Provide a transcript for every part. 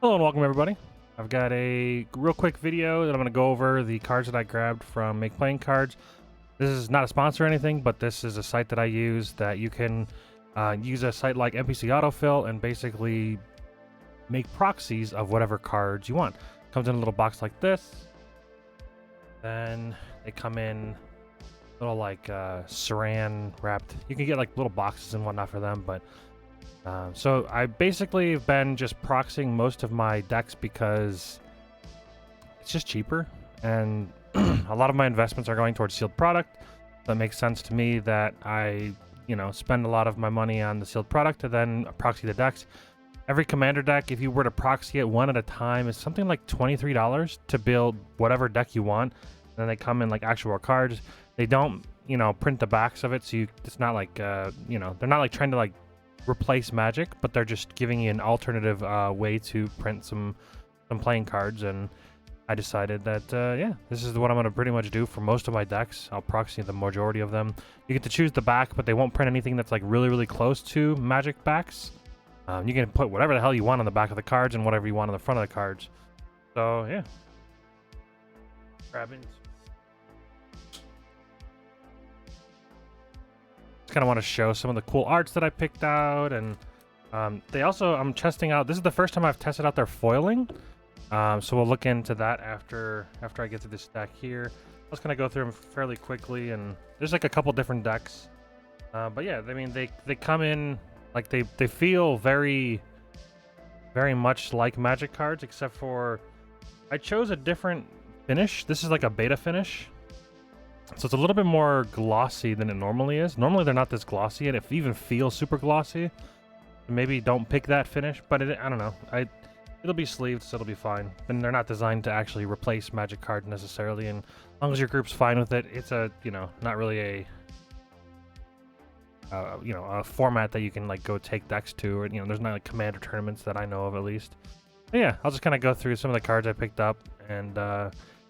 Hello and welcome everybody. I've got a real quick video that I'm going to go over the cards that I grabbed from Make Playing Cards. This is not a sponsor or anything, but this is a site that I use that you can use a site like NPC Autofill and basically make proxies of whatever cards you want. Comes in a little box like this. Then they come in little like saran wrapped. You can get like little boxes and whatnot for them, but so I basically have been just proxying most of my decks because it's just cheaper, and a lot of my investments are going towards sealed product. That makes sense to me that I, spend a lot of my money on the sealed product and then proxy the decks. Every commander deck, if you were to proxy it one at a time, is something like $23 to build whatever deck you want. And then they come in like actual cards. They don't, print the backs of it, so it's not like, they're not like trying to like replace Magic, but they're just giving you an alternative way to print some playing cards. And I decided that this is what I'm going to pretty much do for most of my decks. I'll proxy the majority of them. You get to choose the back, but they won't print anything that's like really close to Magic backs. You can put whatever the hell you want on the back of the cards and whatever you want on the front of the cards. So yeah, grabbing. Kind of want to show some of the cool arts that I picked out, and I'm testing out. This is the first time I've tested out their foiling, so we'll look into that after I get to this deck here. I'm just gonna go through them fairly quickly, and there's like a couple different decks, but yeah, I mean they come in like they feel very much like Magic cards, except for I chose a different finish. This is like a beta finish. So it's a little bit more glossy than it normally is. Normally they're not this glossy, and it even feels super glossy. Maybe don't pick that finish, but I don't know. It'll be sleeved, so it'll be fine. And they're not designed to actually replace Magic cards necessarily, and as long as your group's fine with it, it's a, not really a format that you can like go take decks to, or there's not like commander tournaments that I know of at least. But yeah, I'll just kind of go through some of the cards I picked up, and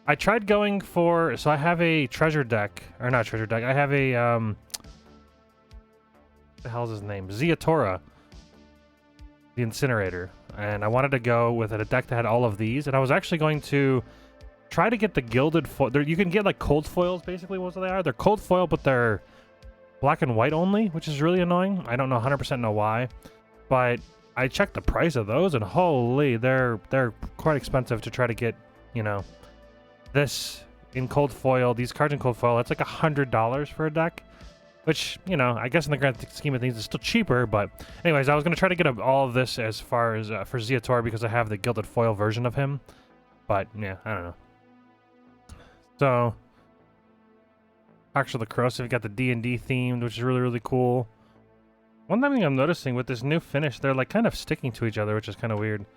I tried going for, so I have a treasure deck, or not treasure deck, I have a, what the hell's his name? Zeatora, the Incinerator, and I wanted to go with a deck that had all of these, and I was actually going to try to get the gilded foil. You can get like cold foils, basically what they are. They're cold foil, but they're black and white only, which is really annoying. I don't know 100% know why, but I checked the price of those, and holy, they're quite expensive to try to get, this in cold foil, these cards in cold foil. It's like $100 for a deck, which, I guess in the grand scheme of things is still cheaper. But anyways, I was going to try to get all of this as far as for Zeator, because I have the gilded foil version of him. But yeah, I don't know. So actually the corrosive got the D&D themed, which is really cool. One thing I'm noticing with this new finish, they're like kind of sticking to each other, which is kind of weird.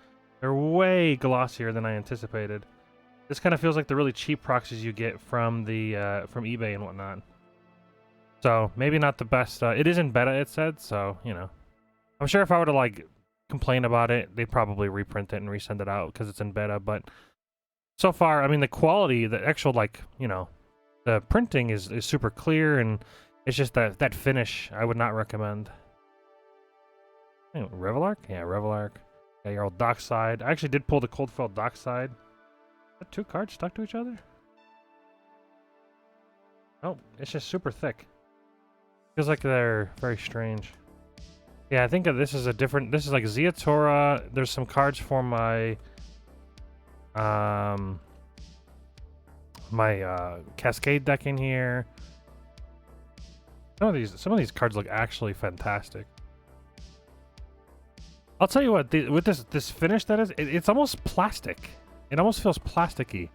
They're way glossier than I anticipated. This kind of feels like the really cheap proxies you get from the from eBay and whatnot. So maybe not the best. It is in beta, it said. So I'm sure if I were to like complain about it, they'd probably reprint it and resend it out because it's in beta. But so far, I mean, the quality, the actual like the printing is super clear, and it's just that finish I would not recommend. Anyway, Revelark, yeah, Revelark. Got your old Dockside. I actually did pull the cold foil Dockside. Are two cards stuck to each other? Oh, it's just super thick. Feels like they're very strange. Yeah, I think this is a different. This is like Zeatora. There's some cards for my Cascade deck in here. Some of these cards look actually fantastic. I'll tell you what, with this finish that is, it's almost plastic. It almost feels plasticky.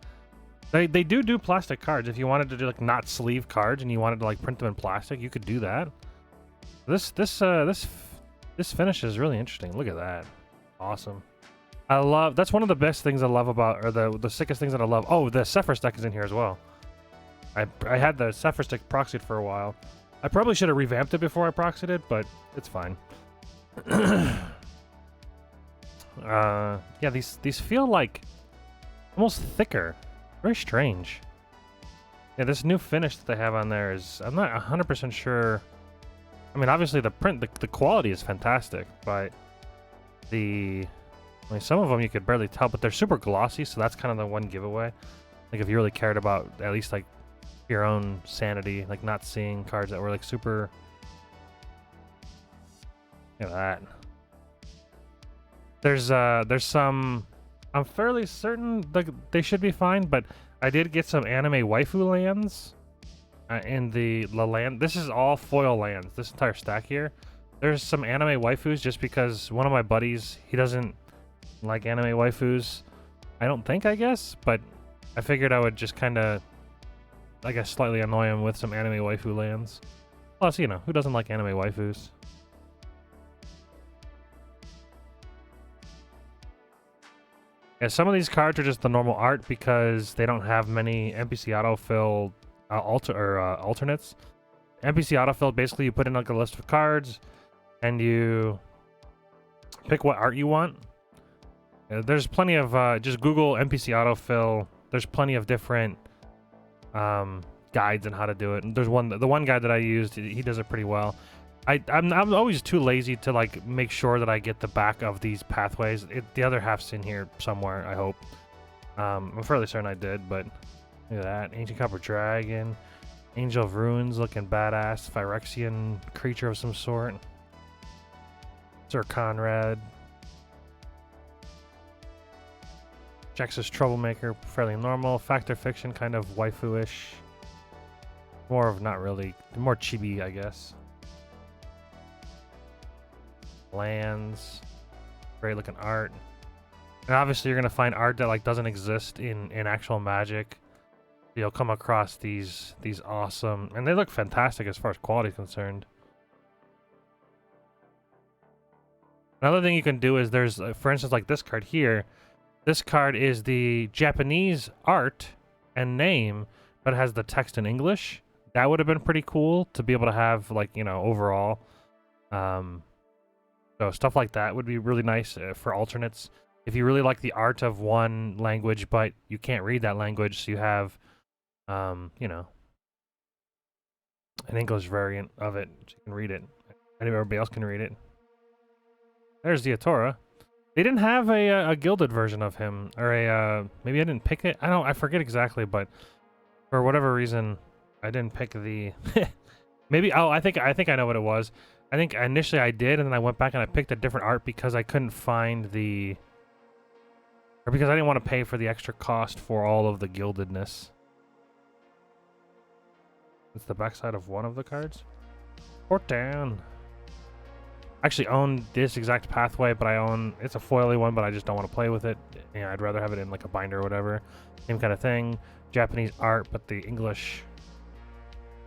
They do plastic cards. If you wanted to do like not sleeve cards and you wanted to like print them in plastic, you could do that. This finish is really interesting. Look at that. Awesome. That's one of the best things I love about, or the sickest things that I love. Oh, the Sephiroth deck is in here as well. I had the Sephiroth deck proxied for a while. I probably should have revamped it before I proxied it, but it's fine. Yeah, these feel like almost thicker. Very strange. Yeah, this new finish that they have on there is, I'm not 100% sure. I mean, obviously the print, the quality is fantastic, but the I mean, some of them you could barely tell, but they're super glossy, so that's kind of the one giveaway. Like if you really cared about at least like your own sanity, like not seeing cards that were like super. Look at that. There's some. I'm fairly certain they should be fine, but I did get some anime waifu lands in the land. This is all foil lands. This entire stack here. There's some anime waifus just because one of my buddies, he doesn't like anime waifus. I don't think, I guess, but I figured I would just kind of, I guess, slightly annoy him with some anime waifu lands. Plus, you know, who doesn't like anime waifus? Yeah, some of these cards are just the normal art because they don't have many NPC autofill alternates. NPC autofill, basically you put in like a list of cards and you pick what art you want. There's plenty of, just Google NPC autofill. There's plenty of different guides on how to do it. And there's the one guide that I used, he does it pretty well. I'm always too lazy to like make sure that I get the back of these pathways. The other half's in here somewhere, I hope. I'm fairly certain I did, but look at that. Ancient Copper Dragon. Angel of Ruins looking badass. Phyrexian creature of some sort. Sir Conrad. Jax's Troublemaker, fairly normal. Factor Fiction, kind of waifu-ish. More of not really, more chibi, I guess. Lands, great looking art, and obviously you're gonna find art that like doesn't exist in actual Magic. You'll come across these awesome, and they look fantastic as far as quality is concerned. Another thing you can do is there's, for instance, like this card here. This card is the Japanese art and name, but it has the text in English. That would have been pretty cool to be able to have, like, you know, overall. So stuff like that would be really nice for alternates. If you really like the art of one language, but you can't read that language, so you have, you know, an English variant of it, so you can read it. And everybody else can read it. There's the Atora. They didn't have a gilded version of him, or a maybe I didn't pick it. I forget exactly, but for whatever reason, I didn't pick the. Maybe I think I know what it was. I think initially I did, and then I went back and I picked a different art because I couldn't find the, or because I didn't want to pay for the extra cost for all of the gildedness. It's the backside of one of the cards. Port down. I actually own this exact pathway, but it's a foily one, but I just don't want to play with it. You know, I'd rather have it in like a binder or whatever. Same kind of thing. Japanese art, but the English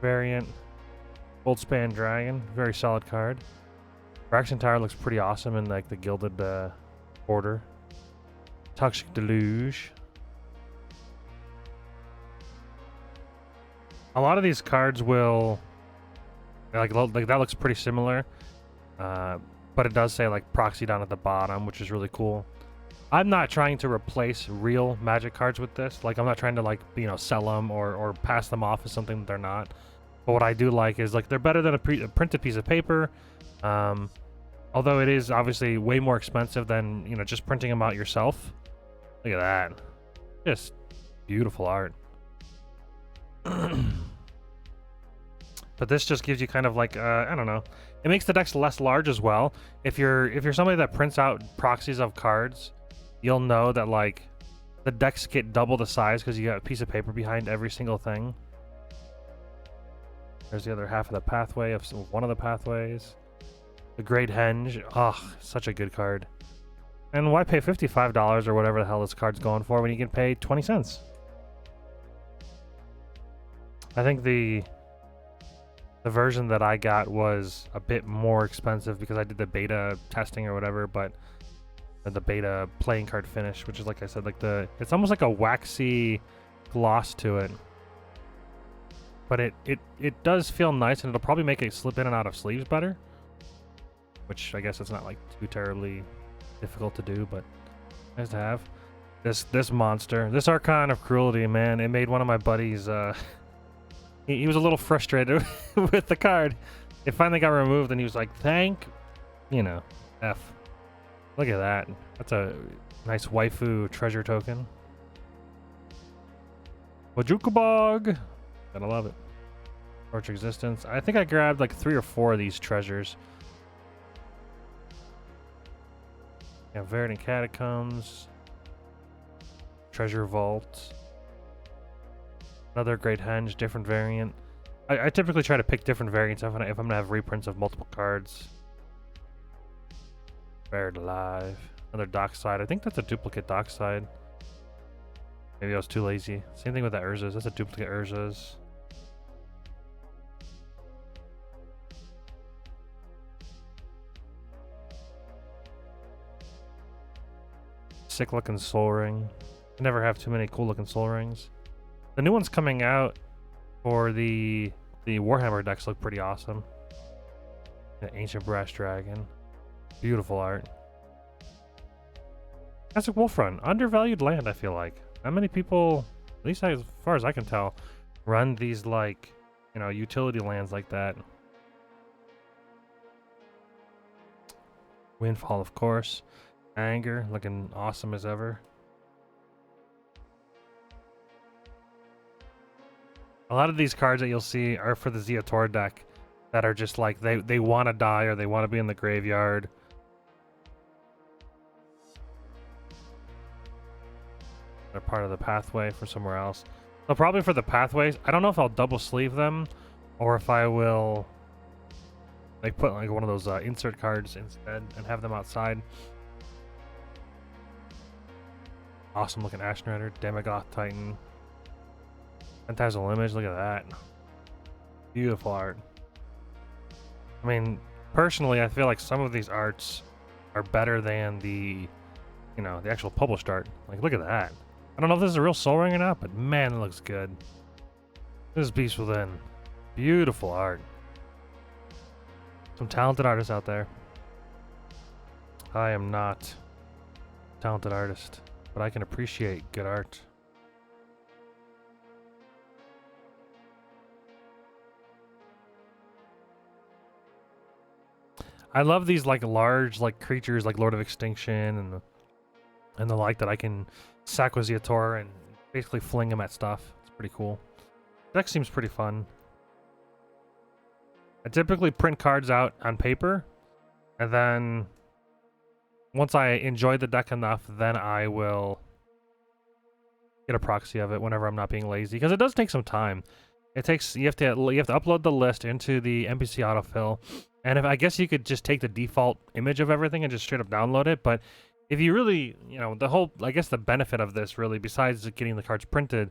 variant. Goldspan Dragon, very solid card. Braxton Tower looks pretty awesome in like the gilded border. Toxic Deluge. A lot of these cards will like that looks pretty similar, but it does say like Proxy down at the bottom, which is really cool. I'm not trying to replace real Magic cards with this. Like I'm not trying to like, you know, sell them or pass them off as something that they're not. But what I do like is like they're better than a printed piece of paper, although it is obviously way more expensive than, you know, just printing them out yourself. Look at that, just beautiful art. But this just gives you kind of like I don't know. It makes the decks less large as well. If you're somebody that prints out proxies of cards, you'll know that like the decks get double the size because you got a piece of paper behind every single thing. There's the other half of the pathway of one of the pathways. The Great Henge. Oh, such a good card. And why pay $55 or whatever the hell this card's going for when you can pay 20 cents? I think the version that I got was a bit more expensive because I did the beta testing or whatever, but the beta playing card finish, which is, like I said, like it's almost like a waxy gloss to it. But it does feel nice, and it'll probably make it slip in and out of sleeves better. Which I guess it's not like too terribly difficult to do, but nice to have. This monster, this Archon of Cruelty, man, it made one of my buddies he was a little frustrated with the card. It finally got removed and he was like, thank, you know, F. Look at that. That's a nice waifu treasure token. Wajukabog! Gotta love it. Torch Existence. I think I grabbed like 3 or 4 of these treasures. Yeah, Verdant Catacombs. Treasure Vault. Another Great Henge, different variant. I typically try to pick different variants if I'm gonna have reprints of multiple cards. Buried Alive. Another Dockside. I think that's a duplicate Dockside. Maybe I was too lazy. Same thing with the Urza's. That's a duplicate Urza's. Sick looking Soul Ring. I never have too many cool looking Soul Rings. The new ones coming out for the Warhammer decks look pretty awesome. An Ancient Brass Dragon. Beautiful art. Classic Wolf Run. Undervalued land, I feel like. Not many people, at least as far as I can tell, run these like, you know, utility lands like that. Windfall, of course. Anger, looking awesome as ever. A lot of these cards that you'll see are for the Zeotor deck that are just like they want to die or they want to be in the graveyard. They're part of the pathway for somewhere else. So probably for the pathways, I don't know if I'll double sleeve them or if I will like put like one of those insert cards instead and have them outside. Awesome looking Ashen Rider, Demagoth Titan. Phantasmal Image, look at that. Beautiful art. I mean, personally, I feel like some of these arts are better than the, you know, the actual published art. Like, look at that. I don't know if this is a real Soul Ring or not, but man, it looks good. This is Beast Within. Beautiful art. Some talented artists out there. I am not a talented artist, but I can appreciate good art. I love these like large like creatures like Lord of Extinction and the like that I can sack with Zeotor and basically fling them at stuff. It's pretty cool. Deck seems pretty fun. I typically print cards out on paper, and then once I enjoy the deck enough, then I will get a proxy of it whenever I'm not being lazy, because it does take some time. It takes you have to upload the list into the NPC autofill, and if I guess you could just take the default image of everything and just straight up download it. But if you really, you know, the whole, I guess the benefit of this really, besides getting the cards printed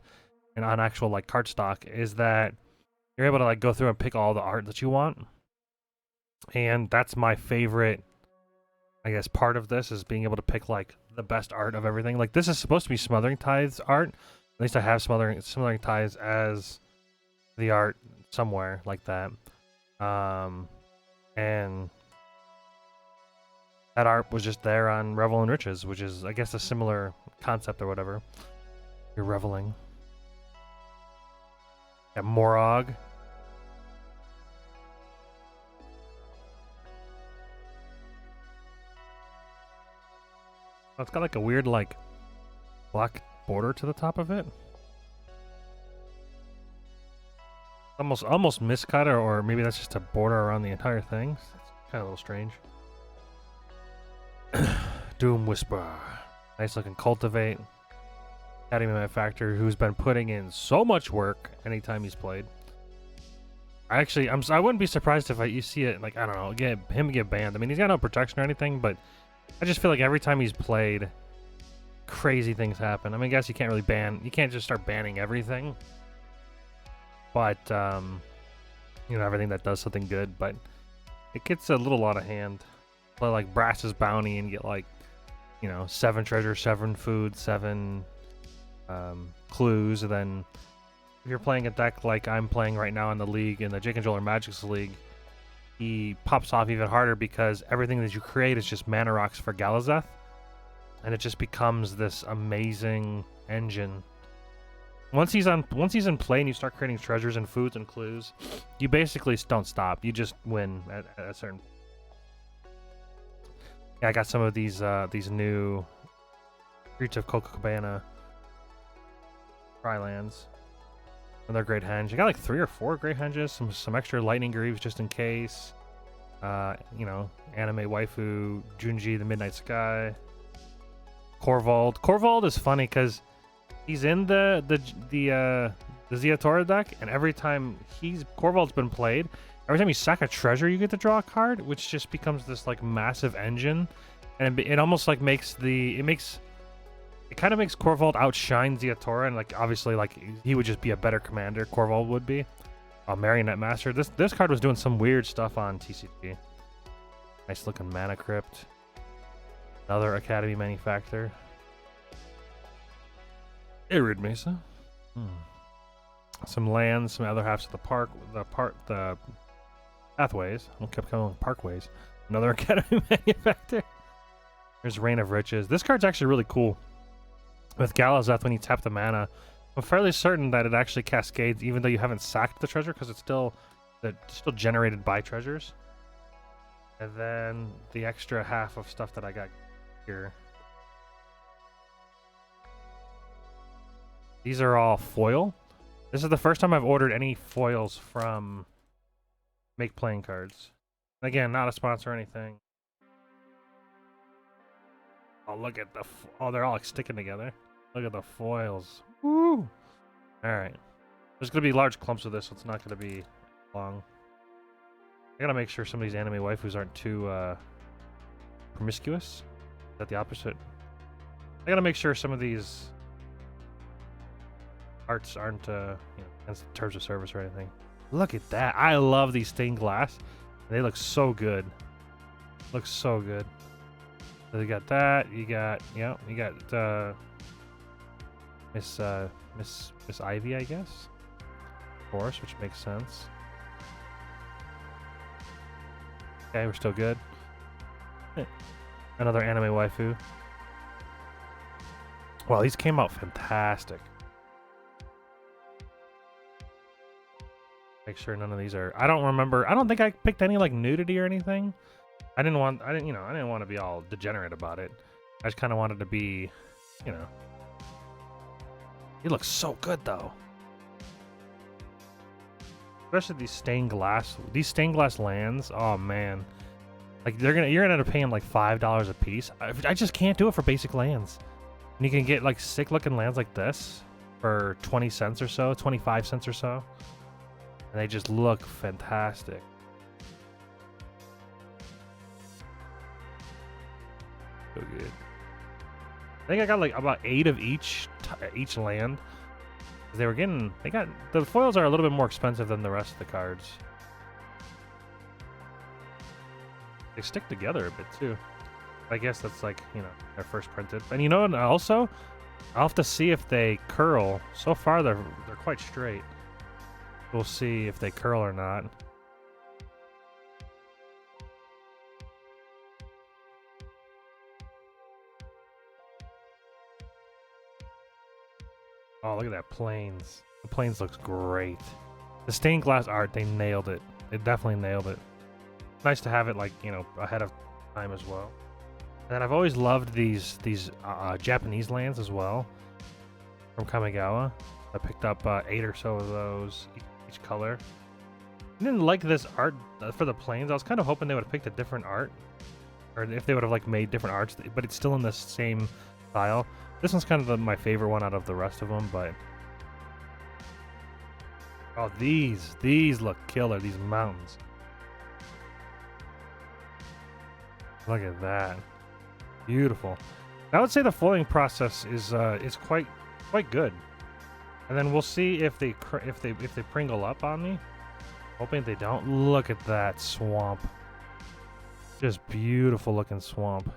and on actual like cardstock, is that you're able to like go through and pick all the art that you want. And that's my favorite, I guess, part of this, is being able to pick like the best art of everything. Like this is supposed to be Smothering Tides art. At least I have Smothering Tides as the art somewhere like that. And that art was just there on Revel in Riches, which is, I guess, a similar concept or whatever. You're reveling. Got Morog. Oh, it's got like a weird like black border to the top of it. Almost miscut, or maybe that's just a border around the entire thing. It's kind of a little strange. Doom Whisper. Nice looking Cultivate. Academy Manufacturer, who's been putting in so much work anytime he's played. I wouldn't be surprised if you see it, like, I don't know, get banned. I mean, he's got no protection or anything, but I just feel like every time he's played, crazy things happen. I mean, I guess you can't really you can't just start banning everything. But, you know, everything that does something good, but it gets a little out of hand. Play like Brass's Bounty and get like, you know, 7 treasure, 7 food, 7 clues. And then if you're playing a deck like I'm playing right now in the league, in the Jake and Joel Magic's league, he pops off even harder because everything that you create is just mana rocks for Galazeth, and it just becomes this amazing engine. Once he's in play and you start creating treasures and foods and clues, you basically don't stop. You just win at a certain. Yeah, I got some of these new Streets of Copacabana Trilands. And they're great henge. I got like 3 or 4 great henges, some extra lightning greaves just in case. You know, anime waifu, Junji the Midnight Sky, Korvald. Korvald is funny because he's in the Ziatora deck, and every time Korvald's been played, every time you sack a treasure, you get to draw a card, which just becomes this like massive engine, and it almost like it kind of makes Korvald outshine Ziatora, and like obviously like he would just be a better commander. Korvald would be a Marionette Master. This card was doing some weird stuff on TCG. Nice looking Mana Crypt. Another Academy Manufactor. Arid Mesa. Some lands, some other halves of the pathways. I kept calling parkways. Another Academy Manufactor. There's Reign of Riches. This card's actually really cool. With Galazeth, when you tap the mana, I'm fairly certain that it actually cascades even though you haven't sacked the treasure because it's still generated by treasures. And then the extra half of stuff that I got here. These are all foil. This is the first time I've ordered any foils from Make Playing Cards. Again, not a sponsor or anything. Oh, look at they're all like sticking together. Look at the foils. Woo! Alright. There's going to be large clumps of this, so it's not going to be long. I gotta make sure some of these anime waifus aren't too promiscuous. Is that the opposite? I gotta make sure some of these arts aren't you know, against terms of service or anything. Look at that. I love these stained glass. They look so good. Looks so good. So you got that. You got Miss Ivy, I guess. Of course, which makes sense. Okay, we're still good. Another anime waifu. Wow, these came out fantastic. Make sure none of these are. I don't think I picked any like nudity or anything. I didn't want to be all degenerate about it. I just kind of wanted to be, you know. He looks so good though. Especially these stained glass lands. Oh man, like you're gonna end up paying like $5 a piece. I just can't do it for basic lands. And you can get like sick looking lands like this for 20 cents or so, 25 cents or so, and they just look fantastic. So good. I think I got like about 8 of each land. The foils are a little bit more expensive than the rest of the cards. They stick together a bit too. I guess that's like, you know, they're first printed. And you know, and also, I'll have to see if they curl. So far, they're quite straight. We'll see if they curl or not. Oh, look at that Plains. The Plains looks great. The stained glass art, they nailed it. They definitely nailed it. Nice to have it like, you know, ahead of time as well. And then I've always loved these Japanese lands as well from Kamigawa. I picked up 8 or so of those, each color. I didn't like this art for the Plains. I was kind of hoping they would have picked a different art, or if they would have like made different arts, but it's still in the same style. This one's kind of my favorite one out of the rest of them, but oh, these look killer. These mountains. Look at that, beautiful. I would say the foiling process is quite good, and then we'll see if they pringle up on me. Hoping they don't. Look at that swamp. Just beautiful looking swamp.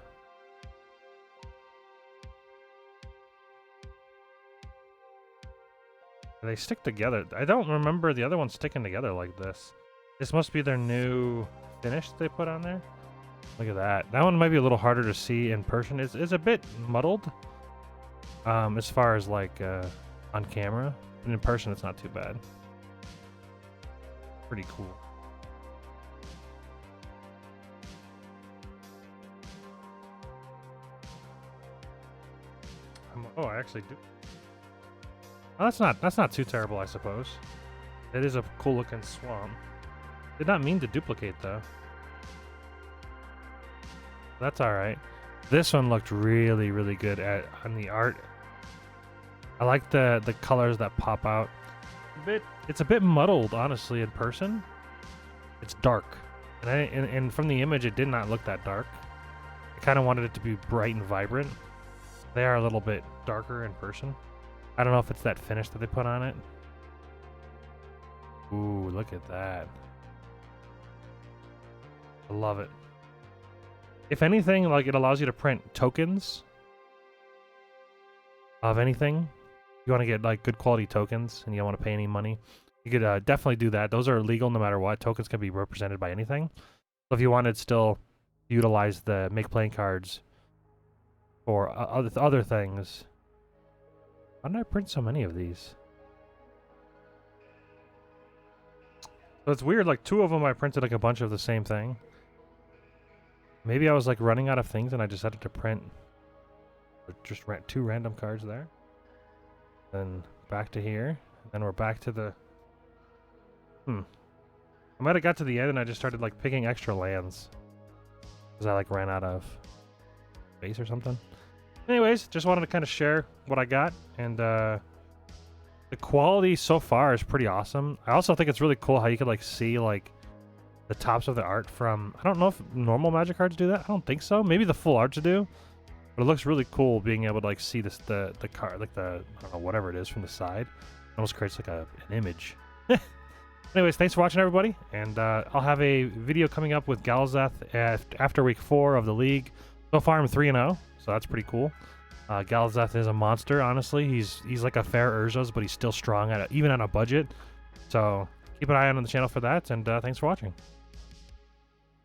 They stick together. I don't remember the other ones sticking together like this. This must be their new finish they put on there. Look at that. That one might be a little harder to see in person. It's a bit muddled as far as like on camera. And in person, it's not too bad. Pretty cool. Oh, I actually do. Oh, that's not too terrible, I suppose. It is a cool looking swamp. Did not mean to duplicate though. That's all right. This one looked really, really good on the art. I like the colors that pop out. It's a bit muddled, honestly, in person. It's dark, and from the image, it did not look that dark. I kind of wanted it to be bright and vibrant. They are a little bit darker in person. I don't know if it's that finish that they put on it. Ooh, look at that. I love it. If anything, like, it allows you to print tokens of anything. You want to get like good quality tokens and you don't want to pay any money, you could definitely do that. Those are legal no matter what. Tokens can be represented by anything. So if you wanted still utilize the make playing cards for other things. Why did I print so many of these? So it's weird, like 2 of them I printed like a bunch of the same thing. Maybe I was like running out of things and I decided to print just 2 random cards there. Then back to here. Then we're back to the... I might have got to the end and I just started like picking extra lands. Because I like ran out of space or something. Anyways, just wanted to kind of share what I got. And the quality so far is pretty awesome. I also think it's really cool how you could like see like the tops of the art from... I don't know if normal Magic cards do that. I don't think so. Maybe the full arts do. But it looks really cool being able to like see this the card, like the, I don't know, whatever it is from the side. It almost creates like an image. Anyways, thanks for watching, everybody. And I'll have a video coming up with Galzath after week 4 of the league. So far, I'm 3-0, so that's pretty cool. Galzath is a monster, honestly. He's like a fair Urza's, but he's still strong even on a budget. So keep an eye on the channel for that, and thanks for watching.